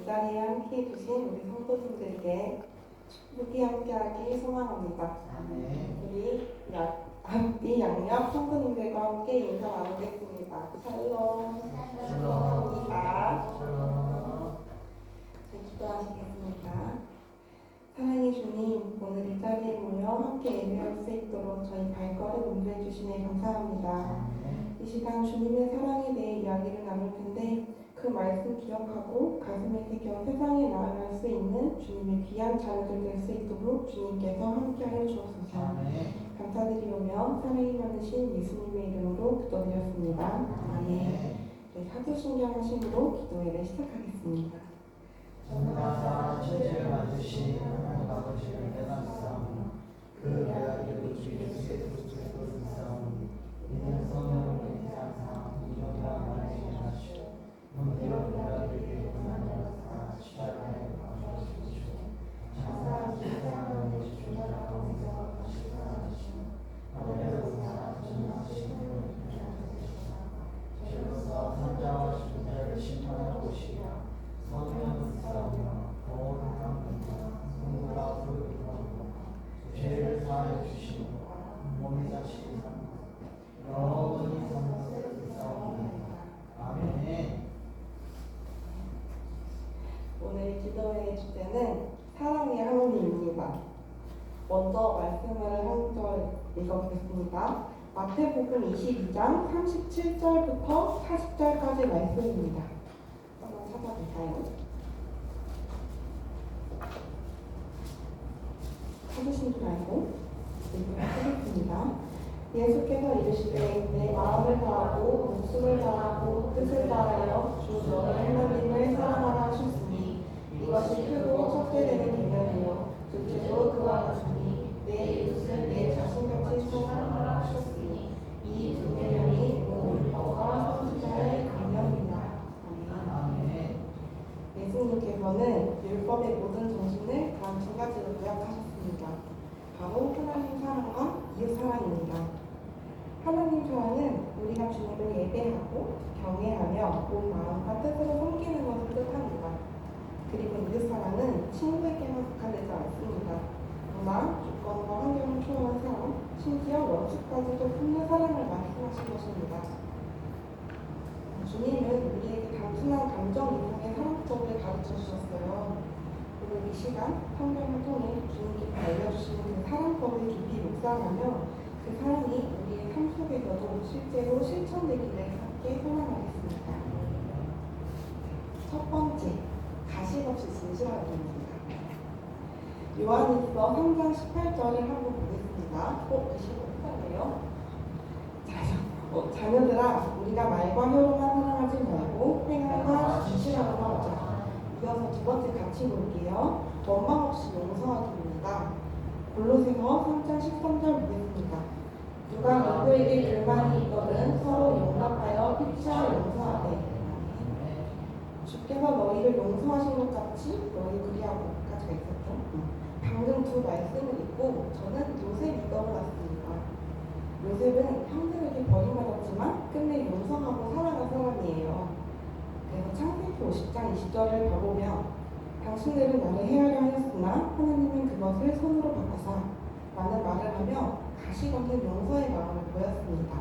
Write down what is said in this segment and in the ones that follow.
자리에 함께 해주신 우리 성도님들에게 축복이 함께하길 소망합니다. 우리 앞뒤 양옆 성도님들과 함께 인사 나누겠습니다. 샬롬. 샬롬입니다. 기도하시겠습니다. 사랑의 주님, 오늘 이 자리에 모여 함께 예배할 수 있도록 저희 발걸음 인도해 주시니 감사합니다. 이 시간 주님의 사랑에 대해 이야기를 나눌 텐데 그 말씀 기억하고 가슴에 새겨 세상에 나아갈 수 있는 주님의 귀한 자녀들 될 수 있도록 주님께서 함께하여 주옵소서. 감사드리오며 사랑이 많으신 예수님의 이름으로 기도드렸습니다. 아멘. 네, 사도신경 하심으로 기도회를 시작하겠습니다. 전능하사 천지를 만드신 하나님 아버지를 내놨사오며 그 아들을 주 예수의 그리스도로 사오니 이는 성령을 인자하사 이전과 만행을 하시고 문제로 우리에게 고난을 십자가에 박아주시고 장사한 세상을 주주라 가운데서 다시 살아나시고 하늘에서 전능하신 분을 인정하시사 죄로서 산자와 죽은 심판하러 오시며 성령은 싸우며 거룩한 분과 성부가 부르고 죄를 사하여 주시고 몸이 자식이 삼고 영원히 성령을 싸우옵니다. 아멘. 오늘 기도회의 주제는 사랑의 하나님입니다. 먼저 말씀을 한 절 읽어보겠습니다. 마태복음 22장 37절부터 40절까지 말씀입니다. 한번 찾아볼까요? 찾으신 줄 알고 읽어보겠습니다. 예수께서 이르시되 내 마음을 다하고 목숨을 다하고 뜻을 다하여 주 너의 하나님을 사랑하라 하셨으니 이것이 크고 첫째 되는 계명이요 둘째도 그와 같으니 내 이웃을 내 자신같이 사랑하라 하셨으니 이 두 계명이 온 율법과 선지자의 강령이다. 아멘. 예수님께서는 율법의 모든 정신을 단 두 가지로 요약하셨습니다. 바로 하나님 사랑과 이웃 사랑입니다. 하나님 사랑은 우리가 주님을 예배하고 경외하며 온 마음과 뜻으로 섬기는 것을 뜻합니다. 그리고 이웃 사랑은 친구에게만 국한되지 않습니다. 문화, 주권과 환경을 초월한 사랑, 심지어 원수까지도 품는 사랑을 말씀하신 것입니다. 주님은 우리에게 단순한 감정 이상의 사랑법을 가르쳐 주셨어요. 오늘 이 시간 성경을 통해 주님께서 알려주시는 그 사랑법을 깊이 묵상하며 그 사랑이 우리의 삶 속에서도 실제로 실천되기를 함께 소망하겠습니다. 첫 번째, 가식 없이 진실하기입니다. 요한일서 3장 18절을 한번 보겠습니다. 드시고 끝날래요? 자녀들아, 우리가 말과 혀로만 사랑하지 말고 행함과 진실함으로 하자. 이어서 두 번째 같이 볼게요. 원망 없이 용서하기입니다. 골로새서 3장 13절 보겠습니다. 누가 누구에게 불만이 있거든 서로 용납하여 피차 용서하되 주께서 너희를 용서하신 것 같이 너희 그리하고까지가 있었죠. 방금 두 말씀을 읽고 저는 요셉이 떠올랐습니다. 요셉은 형들에게 버림받았지만 끝내 용서하고 살아간 사람이에요. 그래서 창세기 50장 20절을 봐보면 당신들은 나를 해하려 하였으나 하나님은 그것을 손으로 바꾸사 라는 말을 하며 가식 없는 용서의 마음을 보였습니다.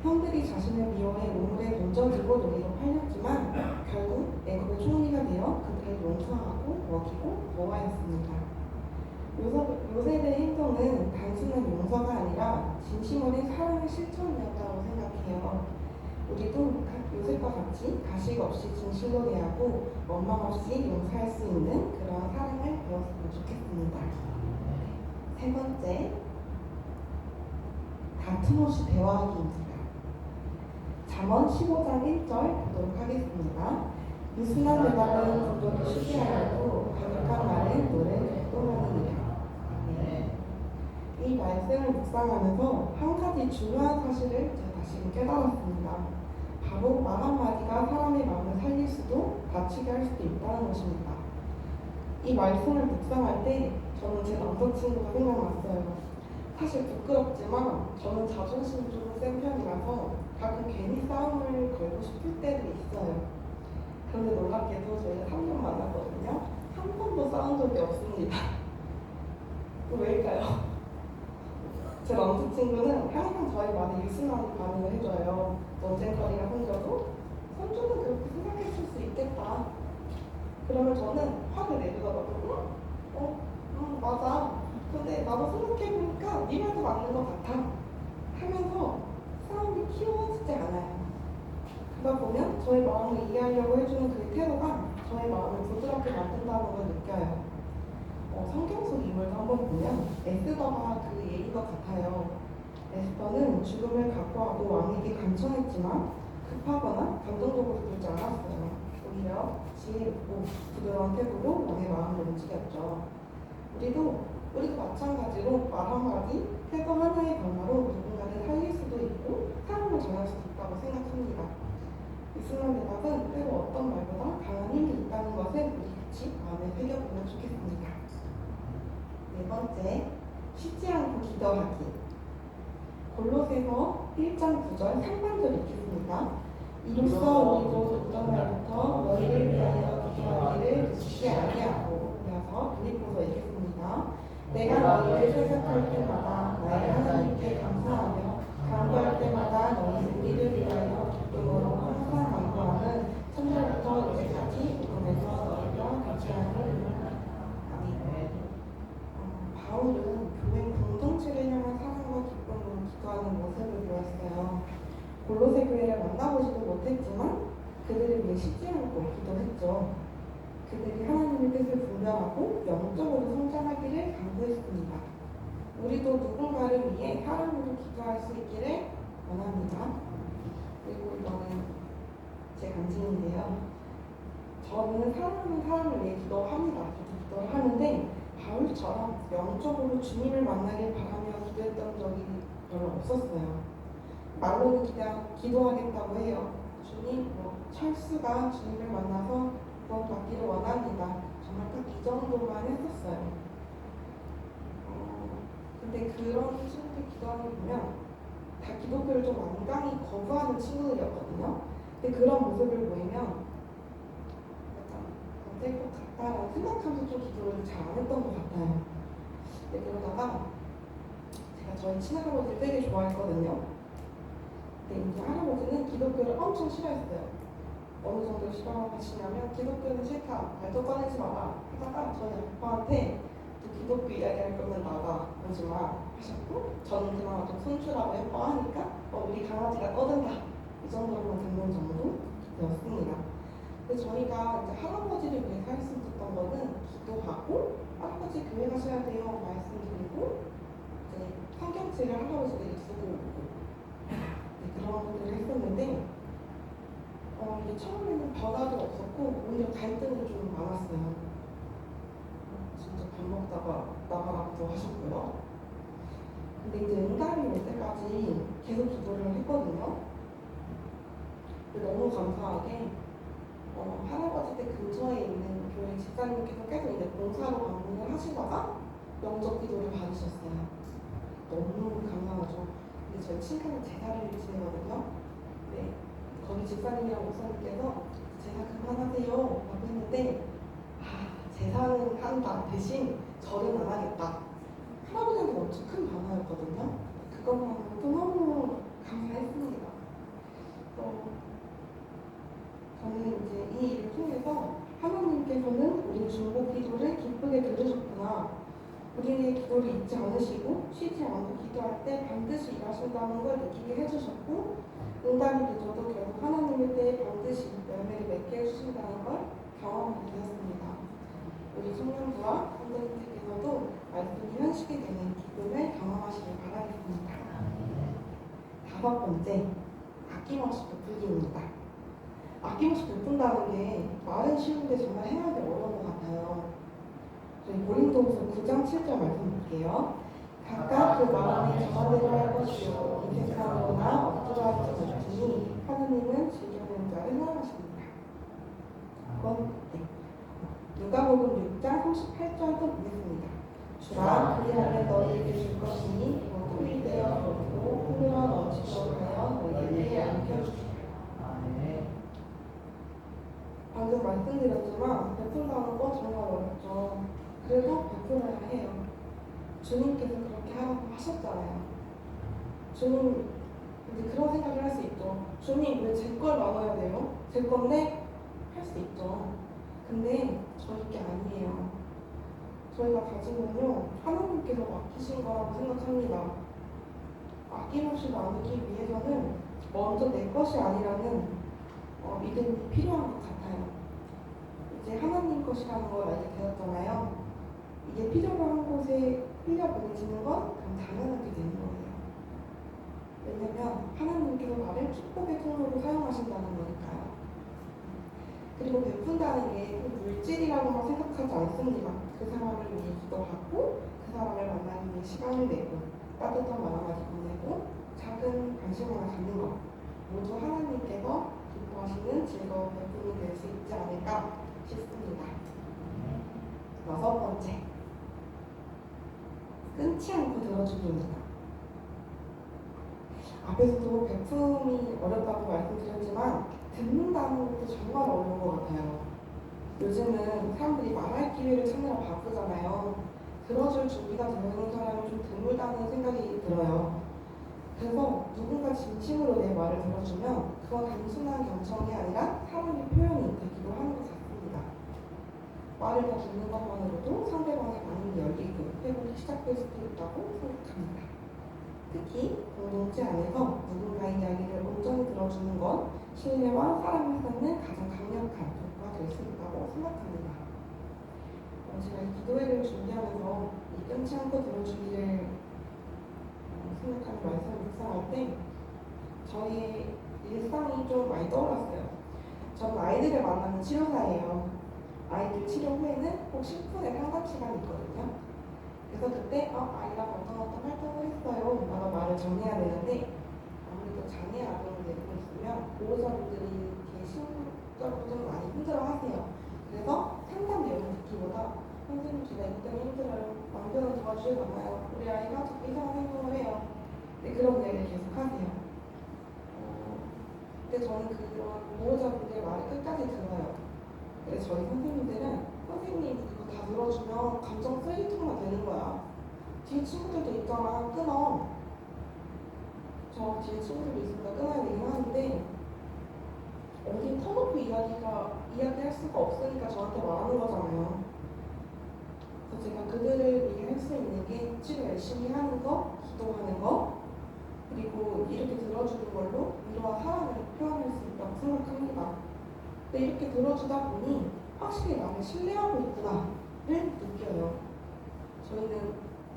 형들이 자신을 미워해 우물에 던져지고 노리로 팔렸지만 결국 애굽의 총리가 되어 그들을 용서하고 먹이고 보호하였습니다. 요셉의 행동은 단순한 용서가 아니라 진심 어린 사랑의 실천이었다고 생각해요. 우리도 요셉과 같이 가식 없이 진실로 대하고 원망 없이 용서할 수 있는 그런 사랑을 배웠으면 좋겠습니다. 세 번째, 다툼 없이 대화하기입니다. 잠언 15장 1절 보도록 하겠습니다. 유순한 대답은 공도를 쉽게 하여도 가득한 말은 노를 돋도하느니라. 이 말씀을 묵상하면서 한 가지 중요한 사실을 제가 다시 깨달았습니다. 바로 말 한마디가 사람의 마음을 살릴 수도 다치게 할 수도 있다는 것입니다. 이 말씀을 묵상할 때 저는 제 남자친구가 생각났어요. 사실 부끄럽지만 저는 자존심이 조금 센 편이라서 가끔 괜히 싸움을 걸고 싶을 때도 있어요. 그런데 놀랍게도 저희가 3년 적이 없습니다. 왜일까요? 제 남자친구는 항상 저희 말에 유순한 반응을 해줘요. 논쟁거리가 생겨도 선주는 그렇게 생각했을 수 있겠다. 그러면 저는 화를 내더라고요. 맞아. 근데 나도 생각해보니까 네 말도 맞는 것 같아. 하면서 싸움이 키워지지 않아요. 그러다 보면 저의 마음을 이해하려고 해주는 그의 태도가 저의 마음을 부드럽게 만든다는 걸 느껴요. 성경 속 인물도 한번 보면 에스더가 그 예인 것 같아요. 에스더는 죽음을 각오하고 왕에게 간청했지만 급하거나 감정적으로 굴지 않았어요. 오히려 지혜롭고 부드러운 태도로 왕의 마음을 움직였죠. 우리도 마찬가지로 말 한마디, 태도 하나의 변화로 누군가를 살릴 수도 있고 사람을 전할 수도 있다고 생각합니다. 이슬람 대답은 때로 어떤 말보다 강한 힘이 있다는 것을 우리 같이 마음에 새겨보면 좋겠습니다. 네 번째, 쉬지 않고 기도하기. 골로새서 1장 9절 상반절 읽겠습니다. 이로써 우리도 어떤 날부터 너희를 위하여 기도하기를 그치지 아니하고. 이어서 빌립보서 읽겠습니다. 내가 너희를 생각할 때마다 나의 하나님께 감사하며 간구할 때마다 너희 우리를 위하여 기쁨으로 항상 간구하는 첫날부터 이제까지 복음에서 너희와 같이 하는 바울은 교회 공동체를 향한 사랑과 기쁨으로 기도하는 모습을 보였어요. 골로새 교회를 만나보지도 못했지만 그들을 위해 쉬지 않고 기도했죠. 그들이 하나님의 뜻을 분별하고 영적으로 성장하기를 간구했습니다. 우리도 누군가를 위해 사랑으로 기도할 수 있기를 원합니다. 그리고 이거는 제 간증인데요. 저는 사랑하는 사람을 위해 기도합니다. 기도를 하는데 바울처럼 영적으로 주님을 만나길 바라며 기도했던 적이 별로 없었어요. 말로는 기도하겠다고 해요. 주님, 철수가 주님을 만나서 구원 받기를 원합니다. 정말 딱 이 정도만 했었어요. 근데 그런 친구들 기도하는 거 보면 다 기독교를 좀 완강히 거부하는 친구들이었거든요. 근데 그런 모습을 보이면 약간 될 것 같다라는 생각하면서 좀 기도를 잘 안 했던 것 같아요. 근데 그러다가 제가 저희 친할아버지를 되게 좋아했거든요. 근데 이제 할아버지는 기독교를 엄청 싫어했어요. 어느 정도 싫어하시냐면 기독교는 싫다, 말도 꺼내지 마라 하다가 저희 아빠한테 또 기독교 이야기할 거면 나가 오지 마 하셨고, 저는 그나마 좀 손주라고 예뻐하니까 우리 강아지가 떠든다 이 정도로만 듣는 정도였습니다. 근데 저희가 이제 할아버지를 위해 할 수 있었던 거는 기도하고 할아버지 교회 가셔야 돼요 말씀드리고 이제 성경책을 할아버지들이 두고 오고 그런 것들을 했었는데 이게 처음에는 변화도 없었고 오히려 갈등이 좀 많았어요. 진짜 밥 먹다가 나가라고 하셨고요. 근데 이제 응답이 올 때까지 계속 기도를 했거든요. 근데 너무 감사하게 할아버지 댁 근처에 있는 교회 집사님께서 계속 이제 봉사로 방문을 하시다가 영접 기도를 받으셨어요. 너무 감사하죠. 근데 저희 친구는 제사를 지내거든요. 네. 거기 집사님이랑 목사님께서 제사 그만하세요 라고 했는데 제사는 한다 대신 절은 안 하겠다. 할아버지한테 엄청 큰 변화였거든요. 그것만으로도 너무 감사했습니다. 저는 이제 이 일을 통해서 하나님께서는 우리 중보 기도를 기쁘게 들으셨구나. 우리의 기도를 잊지 않으시고 쉬지 않고 기도할 때 반드시 일하신다는 걸 느끼게 해주셨고, 응답이 늦어도 결국 하나님의 때에 반드시 열매를 맺게 해주신다는 걸 경험하게 되었습니다. 우리 청년부와 선생님께서도 말씀이 현실이 되는 기쁨을 경험하시길 바라겠습니다. 다섯 번째, 아낌없이 베풀기입니다. 아낌없이 베푼다는 게 말은 쉬운데 정말 행하기 어려운 것 같아요. 저희 고린도후서 9장 7절 말씀 볼게요. 각각 그 마음에 정한 대로 할 것이요 인색하거나 억지로하지 못하니 하느님은 즐기는 자를 사랑하십니다. 누가복음 6장 38절도 보겠습니다. 주라 그리하면 너희에게 줄 것이니 풀이 되어 먹고 흘러 넘치도록 하여 너희에게 안겨주시라. 방금 말씀드렸지만 베푼다는 거 정말 어렵죠. 그래도 베풀어야 해요. 주님께서 그렇게 하라고 하셨잖아요. 주님, 이제 그런 생각을 할 수 있죠. 주님, 왜 제 걸 나눠야 돼요? 제 건데? 할 수 있죠. 근데 저희 게 아니에요. 저희가 가진 건요, 하나님께서 맡기신 거라고 생각합니다. 아낌없이 나누기 위해서는 먼저 내 것이 아니라는 믿음이 필요한 것 같아요. 이제 하나님 것이라는 걸 알게 되었잖아요. 이게 필요로 한 곳에 흘려보내지는 건 그럼 당연하게 되는 거예요. 왜냐면 하나님께서 나를 축복의 통로로 사용하신다는 거니까요. 그리고 베푼다는 게 물질이라고만 생각하지 않습니다. 그 사람을 위해 기도하고 그 사람을 만나기 위해 시간을 내고 따뜻한 말 한마디 보내고 작은 관심을 갖는 것 모두 하나님께서 기뻐하시는 즐거운 베품이 될 수 있지 않을까 싶습니다. 6번째, 끊지 않고 들어주기입니다. 앞에서도 베품이 어렵다고 말씀드렸지만 듣는다는 것도 정말 어려운 것 같아요. 요즘은 사람들이 말할 기회를 찾느라 바쁘잖아요. 들어줄 준비가 되어 있는 사람이 좀 드물다는 생각이 들어요. 그래서 누군가 진심으로 내 말을 들어주면 그건 단순한 경청이 아니라 사랑의 표현이 되기도 하는 것 같습니다. 말을 다 듣는 것만으로도 상대방의 마음이 열리고 회복이 시작될 수도 있다고 생각합니다. 특히 공동체 안에서 누군가의 이야기를 온전히 들어주는 건 신뢰와 사랑을 쌓는 가장 강력한 도구가 될 수 있다고 생각합니다. 제가 이 기도회를 준비하면서 이 끊지 않고 들어주기를 생각하는 말씀을 묵상할 때 저의 일상이 좀 많이 떠올랐어요. 저는 아이들을 만나는 치료사예요. 아이들 치료 후에는 꼭 10분의 상담 시간이 있거든요. 그래서 그때 아이랑 어떤 활동을 했어요 라고 말을 전해야 되는데 아무래도 장애 아동을 데리고 있으면 보호자분들이 이렇게 심적으로 좀 많이 힘들어하세요. 그래서 상담 내용을 듣기보다 선생님 제가 이것 때문에 힘들어요. 남편은 도와주셨나요? 우리 아이가 자꾸 이상한 행동을 해요. 네, 그런 얘기를 계속 하세요. 근데 저는 그런 보호자분들의 말을 끝까지 들어요. 근데 저희 선생님들은 선생님 이거 다 들어주면 감정 쓰레기통만 되는 거야. 뒤에 친구들도 있잖아. 끊어. 저 뒤에 친구들도 있으니까 끊어야 되긴 하는데 어디 터놓고 이야기할 수가 없으니까 저한테 말하는 거잖아요. 그래서 제가 그들을 위해 할 수 있는 게 치료 열심히 하는 거, 기도하는 거, 그리고 이렇게 들어주는 걸로 위로와 사랑을 표현할 수 있다고 생각합니다. 근데 이렇게 들어주다 보니 확실히 나를 신뢰하고 있구나를 느껴요. 저희는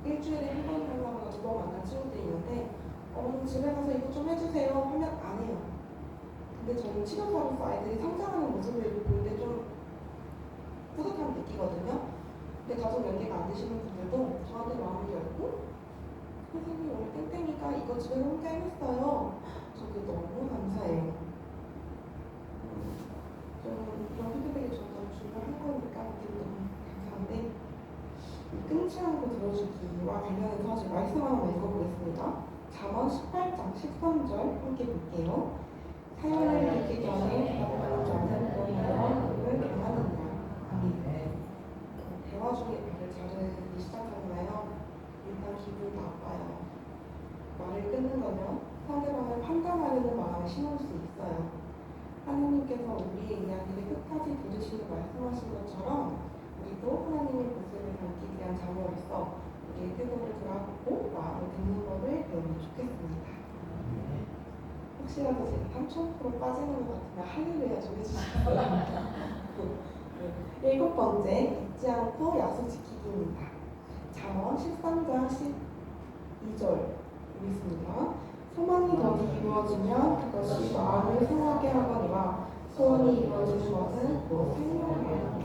일주일에 한 번 만나거나 2번 만난 친구들이 있는데 어머니 집에 가서 이거 좀 해주세요 하면 안 해요. 근데 저는 치료사로서 아이들이 성장하는 모습을 볼 때 좀 뿌듯함 느끼거든요. 근데 가족 연계가 안 되시는 분들도 저한테 마음을 열고 선생님 오늘 땡땡이가 이거 집에 혼자 해냈어요. 저 그게 너무 감사해요. 좀 이런 피드백이 점점 중요한 거니까 그게 너무 감사한데 끊지 않고 들어주기와 관련해서 제가 말씀 하나 읽어보겠습니다. 잠언 18장 13절 함께 볼게요. 사연을 듣기 전에 대답하지 않는 본인은 강하느냐. 대화 중에 말을 자르기 시작하잖아요. 일단 기분이 나빠요. 말을 끊는 거면 상대방을 판단하려는 마음을 심을 수 있어요. 하나님께서 우리의 이야기를 끝까지 들으시고 말씀하신 것처럼 우리도 하나님의 모습을 담기 위한 자녀로서 우리의 태도를 돌아보고 마음을 듣는 법을 배우면 좋겠습니다. 혹시라도 제가 3,000% 빠지는 것 같으면 할렐루야 좀 해주세요. 7번째, 잊지 않고 약속 지키기입니다. 잠언 13장 12절 있습니다. 소망이 더디 이루어지면 그것이 마음을 상하게 하거니와 소원이 이루어지는 것은 곧 생명이옵니다.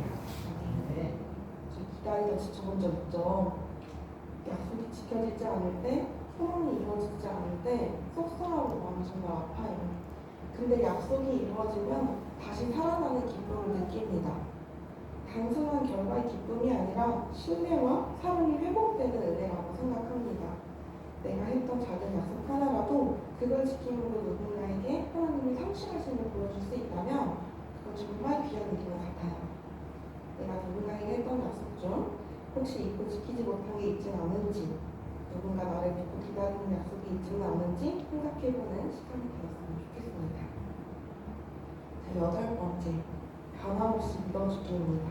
기다리다 지쳐본 적 있죠? 약속이 지켜지지 않을 때, 소원이 이루어지지 않을 때 속상하고 마음이 정말 아파요. 근데 약속이 이루어지면 다시 살아나는 기쁨을 느낍니다. 단순한 결과의 기쁨이 아니라 신뢰와 사랑이 회복되는 은혜라고 생각합니다. 내가 했던 작은 약속 하나라도 그걸 지킴으로 누군가에게 하나님이 상실하심을 보여줄 수 있다면 그건 정말 귀한 일인 것 같아요. 내가 누군가에게 했던 약속 중 혹시 잊고 지키지 못한 게 있지는 않은지, 누군가 나를 믿고 기다리는 약속이 있지는 않은지 생각해보는 시간이 되었으면 좋겠습니다. 자, 8번째, 변함없이 믿어주기입니다.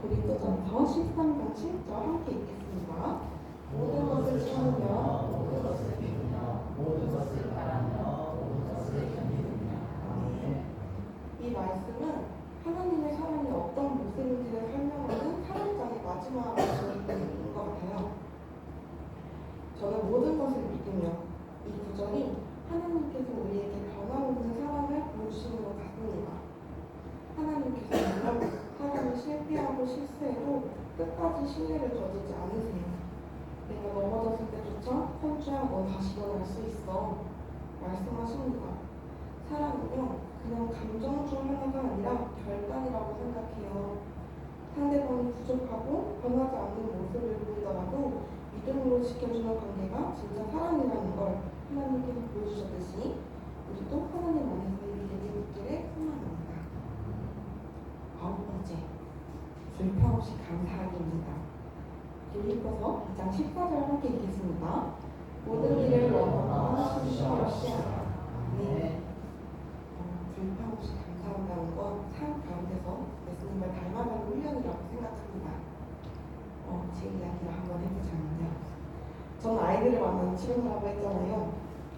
고린도전서 13장 7절 함께 읽겠습니다. 모든 것을 참으며 모든 것을 비우며 모든 것을 바라며 모든 것을 견디느냐. 아멘. 이 말씀은 하나님의 사랑이 어떤 모습인지를 설명하는 4장의 마지막 말씀인 것 같아요. 저는 모든 것을 믿으며 이 구절이 하나님께서 우리에게 변함없는 사랑을 보여주시는 것 같습니다. 하나님께서는 사람이 실패하고 실수해도 끝까지 신뢰를 거두지 않으세요. 내가 넘어졌을 때조차 선주하고 다시 일어날 수 있어 말씀하십니다. 사랑은요, 그냥 감정 중 하나가 아니라 결단이라고 생각해요. 상대방이 부족하고 변하지 않는 모습을 보이더라도 믿음으로 지켜주는 관계가 진짜 사랑이라는 걸 하나님께서 보여주셨듯이 우리도 하나님 안에서 이 믿음이 있기를 소망합니다. 9번째, 불평 없이 감사하기입니다. 빌립보서 2장 14절 함께 읽겠습니다. 모든 일을 원하거나 수시와 없이 하라. 네. 불평 없이 감사한다는 건 삶 가운데서 예수님을 닮아가는 훈련이라고 생각합니다. 제 이야기를 한번 해보자면요. 저는 아이들을 만나는 치료사라고 했잖아요.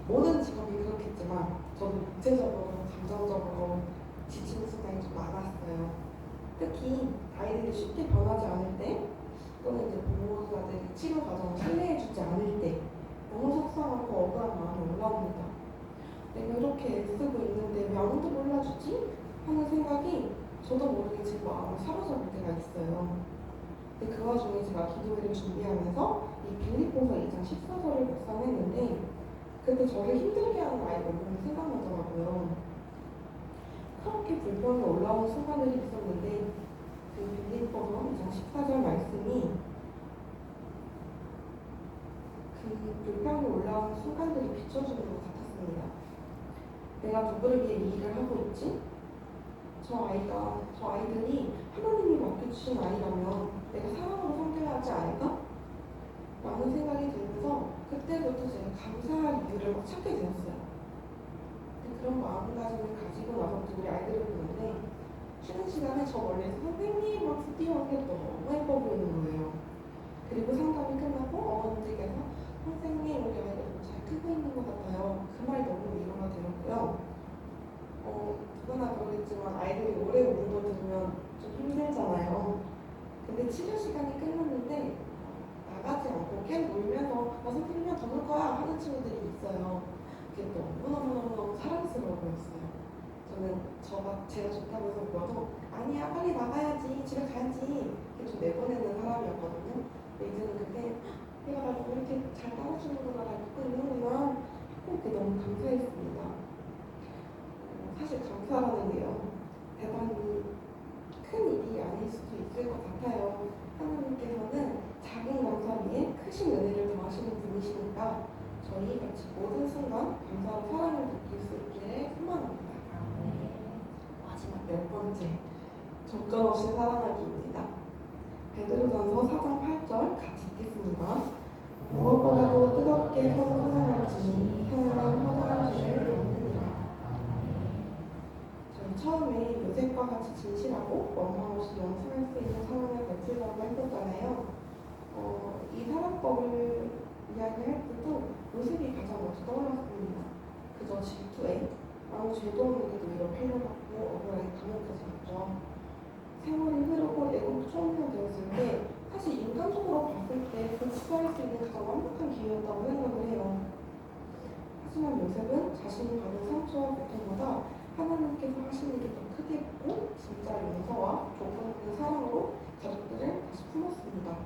모든 직업이 그렇겠지만 저도 육체적으로, 감정적으로 지치는 순간이 좀 많았어요. 특히 아이들이 쉽게 변하지 않을 때, 또는 이제 보호자들이 치료 과정을 신뢰해주지 않을 때 너무 속상하고 억울한 마음이 올라옵니다. 내가 이렇게 애쓰고 있는데 왜 아무도 몰라주지? 하는 생각이 저도 모르게 제 마음을 사로잡을 때가 있어요. 근데 그 와중에 제가 기도회를 준비하면서 이 빌립보서 2장 14절을 묵상했는데 그때 저를 힘들게 하는 아이가 너무 생각나더라고요. 그렇게 불평이 올라오는 순간들이 있었는데 그 빌립보서 2장 14절 말씀이 그 불평이 올라오는 순간들을 비춰주는 것 같았습니다. 내가 누구를 위해 이 일을 하고 있지? 저 아이들이 하나님이 맡겨주신 아이라면 내가 사랑으로 섬겨야 하지 않을까? 라는 생각이 들면서 그때부터 제가 감사할 이유를 막 찾게 되었어요. 그런 마음가짐을 가지고 나서 우리 아이들을 보는데 쉬는 시간에 저 멀리서 선생님 막 뛰어오는 게 너무 예뻐 보이는 거예요. 그리고 상담이 끝나고 어머니들께서 선생님 우리 아이들 잘 크고 있는 것 같아요. 그 말이 너무 위로가 되었고요. 누구나 모르겠지만 아이들이 오래 우는 걸 들으면 좀 힘들잖아요. 근데 치료 시간이 끝났는데 나가지 않고 계속 울면서 나 선생님이랑 더 놀 거야 하는 친구들이 있어요. 그게 너무너무 사랑스러워 보였어요. 저는 제가 좋다고 해서 울어도 아니야 빨리 나가야지 집에 가야지 이렇게 좀 내보내는 사람이었거든요. 근데 이제는 그때 얘가 날 이렇게 잘 따라주는구나 날 믿고 있는구나 꼭 그게 너무 감사했습니다. 사실 감사라는 게요 대단히 큰 일이 아닐 수도 있을 것 같아요. 하나님께서는 작은 감사 위에 크신 은혜를 더하시는 분이시니까 저희 같이 모든 순간 감사로 사랑을 느낄 수 있기를 소망합니다. 마지막 10번째, 조건 없이 사랑하기입니다. 베드로전서 4장 8절 같이 읽겠습니다. 무엇보다도 뜨겁게 서로 사랑할지니 하나님 허락한 줄을 믿느니라. 저는 처음에 요셉과 같이 진실하고 원망 없이 용서할 수 있는 사랑을 베풀라고 했었잖아요. 이 사랑법을 이야기할 때도 요셉이 가장 먼저 떠올랐습니다. 그저 질투에 아무 죄도 없는데도 이걸 팔려받고 억울하게 감옥까지 갔죠. 세월이 흐르고 애국 총리가 되었을 때 사실 인간적으로 봤을 때 복수할 수 있는 가장 완벽한 기회였다고 생각을 해요. 하지만 요셉은 자신이 받은 상처와 고통보다 하나님께서 하신 일이 더 크게 보고 진짜 용서와 조건 없는 사랑으로 가족들을 다시 품었습니다.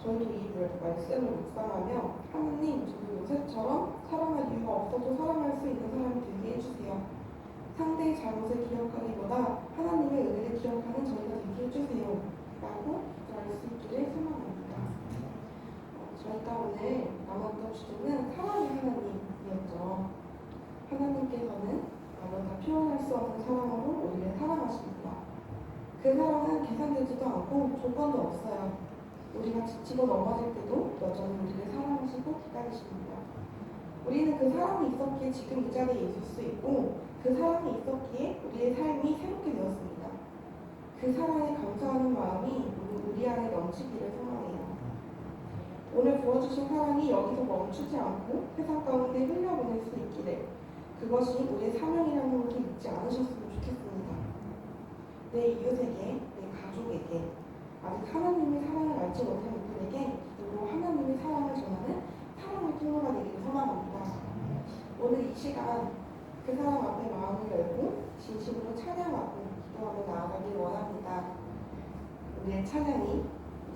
저희도 이 말씀을 묵상하며 하나님 저도 요셉처럼 사랑할 이유가 없어도 사랑할 수 있는 사람이 되게 해주세요. 상대의 잘못을 기억하기보다 하나님의 은혜를 기억하는 저희가 되게 해주세요. 라고 기도할 수 있기를 소망합니다. 저희가 오늘 나눴던 주제는 사랑의 하나님이었죠. 하나님께서는 말로 다 표현할 수 없는 사랑으로 우리를 사랑하십니다. 그 사랑은 계산되지도 않고 조건도 없어요. 우리가 지치고 넘어질 때도 여전히 우리를 사랑하시고 기다리십니다. 우리는 그 사랑이 있었기에 지금 이 자리에 있을 수 있고 그 사랑이 있었기에 우리의 삶이 새롭게 되었습니다. 그 사랑에 감사하는 마음이 우리 안에 넘치기를 소망해요. 오늘 부어주신 사랑이 여기서 멈추지 않고 세상 가운데 흘려보낼 수 있기를, 그것이 우리의 사명이라는 것을 잊지 않으셨으면 좋겠습니다. 내 이웃에게, 내 가족에게, 아직 하나님의 사랑을 알지 못한 이들에게 기도로 하나님의 사랑을 전하는 사랑의 통로가 되기를 소망합니다. 오늘 이 시간 그 사람 앞에 마음을 열고 진심으로 찬양하고 기도하며 나아가길 원합니다. 우리의 찬양이,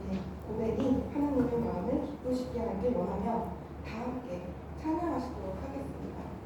우리의 고백이 하나님의 마음을 기쁘시게 하길 원하며 다 함께 찬양하시도록 하겠습니다.